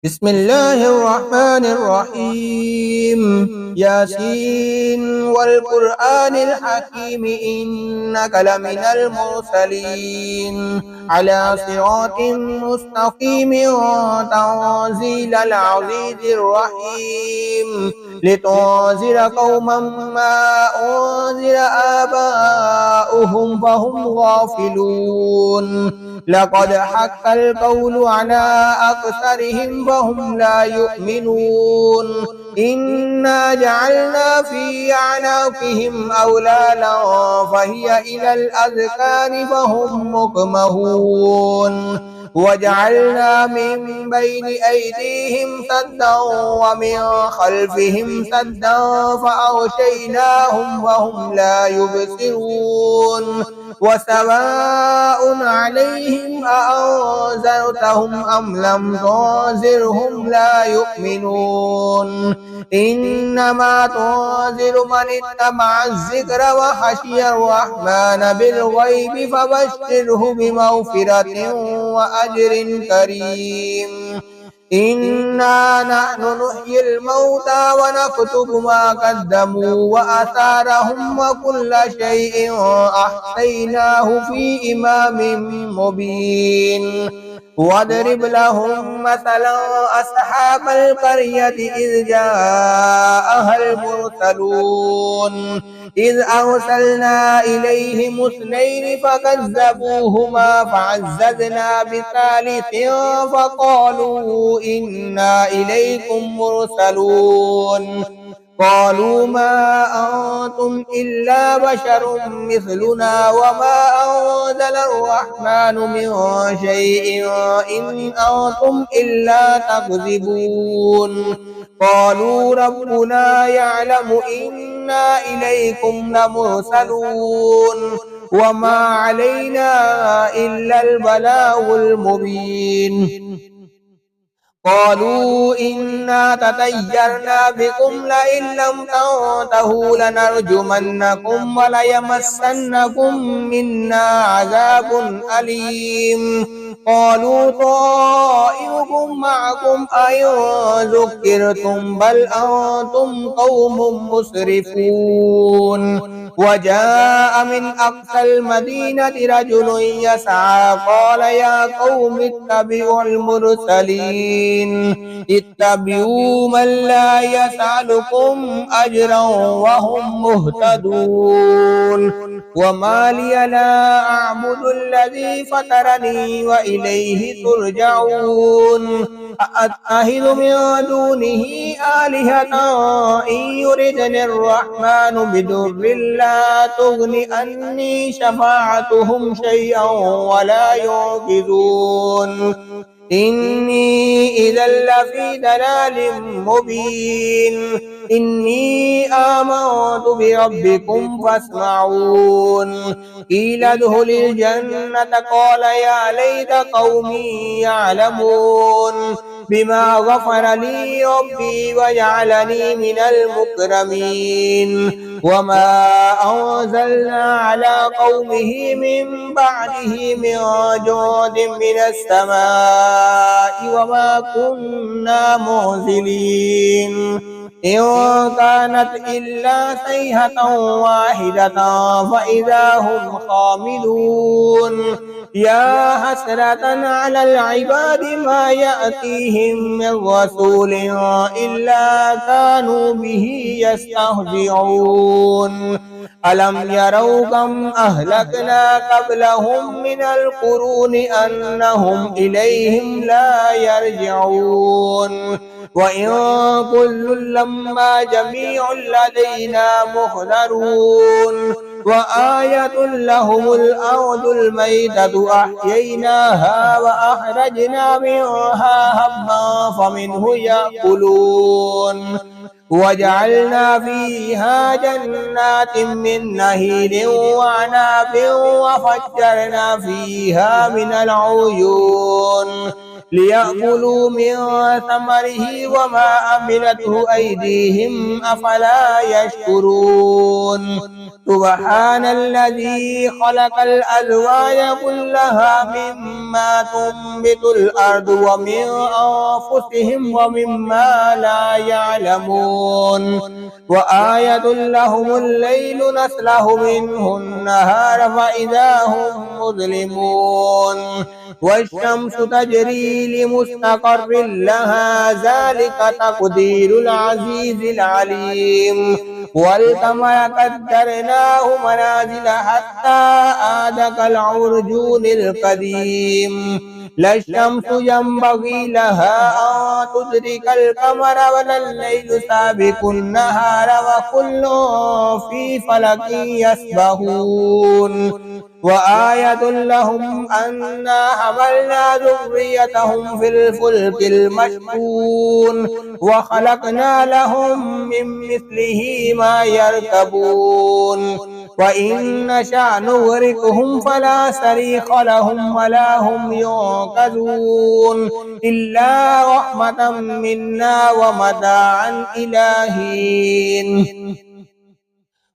بسم الله الرحمن الرحيم. ياسين والقرآن الحكيم إنك لمن المرسلين على صراط مستقيم تنزيل العزيز الرحيم لتنذر قوما ما أنذر آباؤهم فهم غافلون. لقد حق القول على أكثرهم فهم لا يؤمنون. إنا جعلنا في أعناقهم أغلالا فهي إلى الأذقان فهم مقمحون. وجعلنا من بين أيديهم سدا ومن خلفهم سدا فأغشيناهم وهم لا يبصرون. وسواء عليهم أأنذرتهم أم لم تنذرهم لا يؤمنون. إنما تنذر من اتبع الذكر وخشي الرحمن بالغيب فبشره بمغفرة وأجر كريم. إنا نحن نحيي الموتى ونكتب ما قدموا وآثارهم وكل شيء أحصيناه في إمام مبين. واضرب لهم مثلا أصحاب القرية إذ جاءها المرسلون إذ أرسلنا إليهم اثنين فكذبوهما فعززنا بثالث فقالوا إنا إليكم مرسلون. قالوا ما أنتم إلا بشر مثلنا وما أنزل الرحمن من شيء إن أنتم إلا تكذبون. قالوا ربنا يعلم إنا إليكم لمرسلون وما علينا إلا البلاغ المبين. قالوا إنا تطيرنا بكم لئن لم تنتهوا لنرجمنكم وليمسنكم منا عذاب أليم. قالوا طائركم معكم أئن ذكرتم بل أنتم قوم مسرفون. وجاء من أقصى المدينة رجل يسعى قال يا قوم اتبعوا المرسلين اتبعوا من لا يسألكم أجرا وهم مهتدون. وما لي لا أعبد الذي فطرني وإليه ترجعون. أأتخذ من دونه آلهة إن يردني الرحمن بضر لا تغن عني شفاعتهم شيئا ولا ينقذون. إني إذا لفي ضلال مبين. إني آمنت بربكم فاسمعون. قيل ادخل الجنة قال يا ليت قومي يعلمون بما غفر لي ربي وجعلني من المكرمين. وما أنزلنا على قومه من بعده من جود من السماء وما كنا منزلين. إن كانت إلا صيحة واحدة فإذا هم خامدون. يا حسرة على العباد ما يأتيهم من رسول إلا كانوا به يستهزئون. ألم يروا كم أهلكنا قبلهم من القرون أنهم إليهم لا يرجعون. وإن كل لما جميع لدينا محضرون. وآية لهم الأرض الميتة أحييناها وأخرجنا منها هبا فمنه يأكلون. وجعلنا فيها جنات من نخيل وعناب وفجرنا فيها من العيون ليأكلوا من ثمره وما عملته أيديهم أفلا يشكرون سبحان الذي خلق الأزواج كلها مما تنبت الأرض ومن أنفسهم ومما لا يعلمون وآية لهم الليل نسلخ منه النهار فإذا هم مظلمون والشمس تجري لمستقر لها ذلك تقدير العزيز العليم والقمر قدرناه منازل حتى عاد كالعرجون القديم لا الشمس ينبغي لها أن تدرك القمر ولا الليل سابق النهار وكل في فلك يسبحون وآية لهم أنا حملنا ذريتهم في الفلك المشحون وخلقنا لهم من مثله ما يركبون وإن نشأ نغرقهم فلا صريخ لهم ولا هم ينقذون إلا رحمة منا ومتاعا إلى حين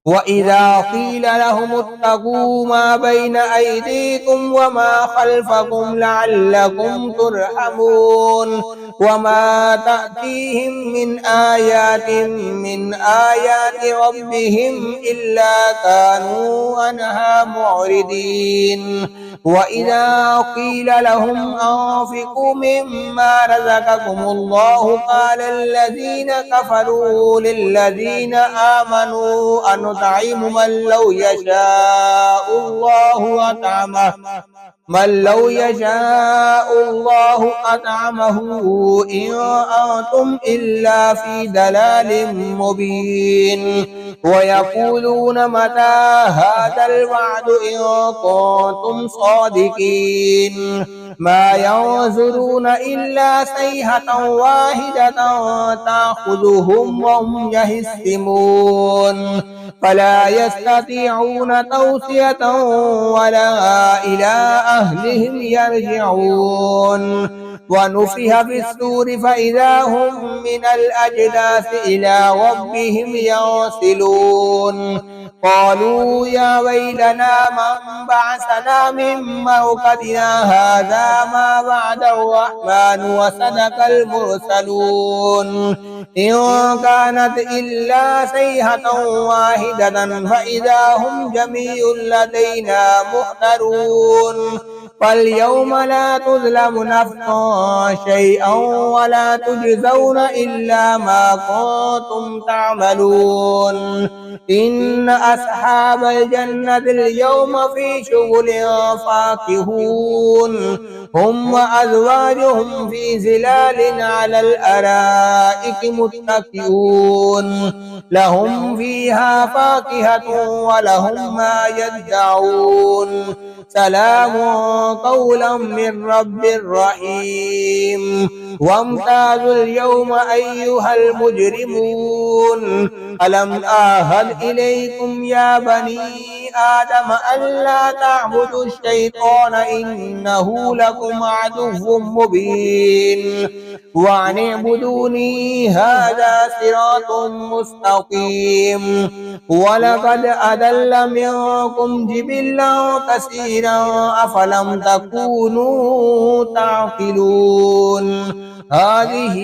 وإذا قيل لهم اتقوا ما بين أيديكم وما خلفكم لعلكم ترحمون وما تأتيهم من آيات ربهم إلا كانوا عنها معرضين وإذا قيل لهم أنفقوا مما رزقكم الله قال الذين كفروا للذين آمنوا أنطعم من لو يشاء الله أطعمه إن أنتم إلا في دلال مبين ويقولون متى هذا الوعد إن كنتم صادقين ما ينظرون إلا صيحة واحدة تأخذهم وهم يهزمون فلا يستطيعون توصية ولا إلى أهلهم يرجعون ونفخ في الصور فإذا هم من الأجداث إلى ربهم ينسلون قالوا يا ويلنا من بعثنا من مرقدنا هذا ما وعد الرحمن وصدق المرسلون إن كانت إلا صيحة واحدة فإذا هم جميع لدينا محضرون فاليوم لا تظلم نفس شيئا ولا تجزون إلا ما كنتم تعملون إن أصحاب الجنة اليوم في شغل فاكهون هم وأزواجهم في ظلال على الأرائك متكئون لهم فيها فاكهة ولهم ما يدعون سلام قولا من رب رحيم وامتازوا اليوم أيها المجرمون ألم أعهد إليكم يا بني آدم ألا تعبدوا الشيطان إنه لكم عدو مبين وأن اعبدوني هذا صراط مستقيم ولقد أضل منكم جبلا كثيرا أفلم تكونوا تعقلون هذه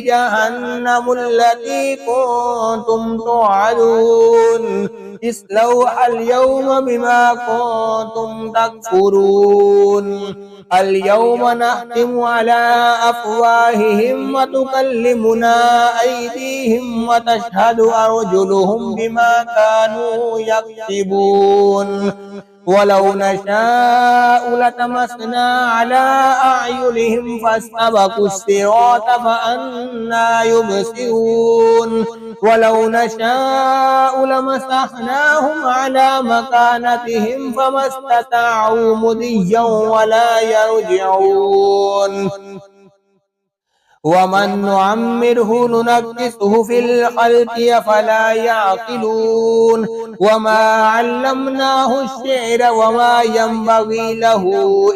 جهنم التي كنتم توعدون اصلوها اليوم بما كنتم تكفرون اليوم نختم على أفواههم وتكلمنا أيديهم وتشهد أرجلهم بما كانوا يكسبون ولو نشاء لتمسنا على أعينهم فاستبقوا الصراط فأنى يبصرون ولو نشاء لمسخناهم على مكانتهم فما استطاعوا مضيا ولا يرجعون ومن نعمره ننكسه في الخلق أفلا يعقلون وما علمناه الشعر وما ينبغي له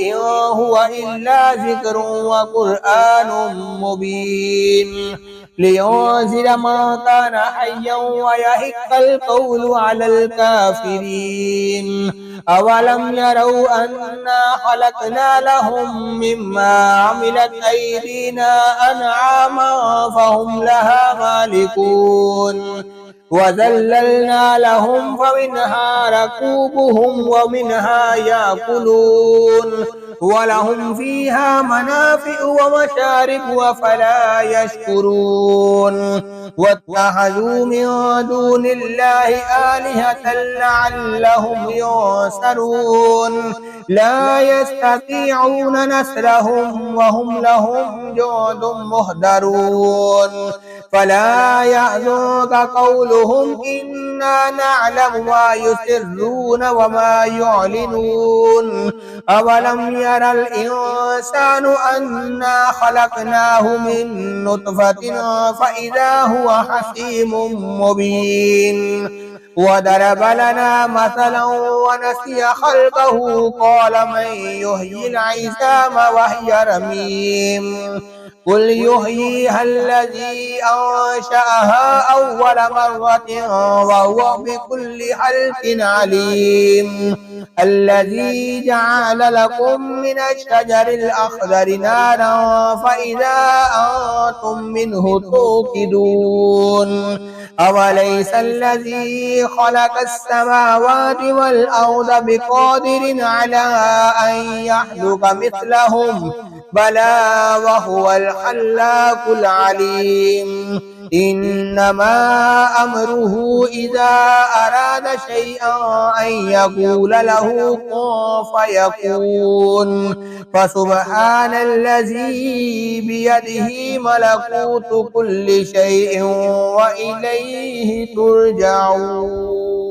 إن هو إلا ذكر وقرآن مبين لينذر من كان حيا ويحق القول على الكافرين أولم يروا أنا خلقنا لهم مما عملت أيدينا أنعاما فهم لها مالكون وذللنا لهم فمنها ركوبهم ومنها يأكلون ولهم فيها منافع ومشارب وفلا يشكرون واتخذوا من دون الله آلهة لعلهم ينصرون لا يستطيعون نصرهم وهم لهم جند مهدرون فلا يحزنك قولهم إنا نعلم ما يسرون وما يعلنون أولم ير الإنسان أنا خلقناه من نطفة فإذا هو حكيم مبين وضرب لنا مثلا ونسي خلقه قال من يحيي العظام وهي رميم قل يحييها الذي أنشأها أول مرة وهو بكل خلق عليم الذي جعل لكم من الشجر الأخضر نارا فإذا أنتم منه توقدون أوليس الذي خلق السماوات والأرض بقادر على أن يخلق مثلهم بلى وهو الخلاق العليم إنما أمره إذا أراد شيئا أن يقول له كن فيكون فسبحان الذي بيده ملكوت كل شيء وإليه ترجعون.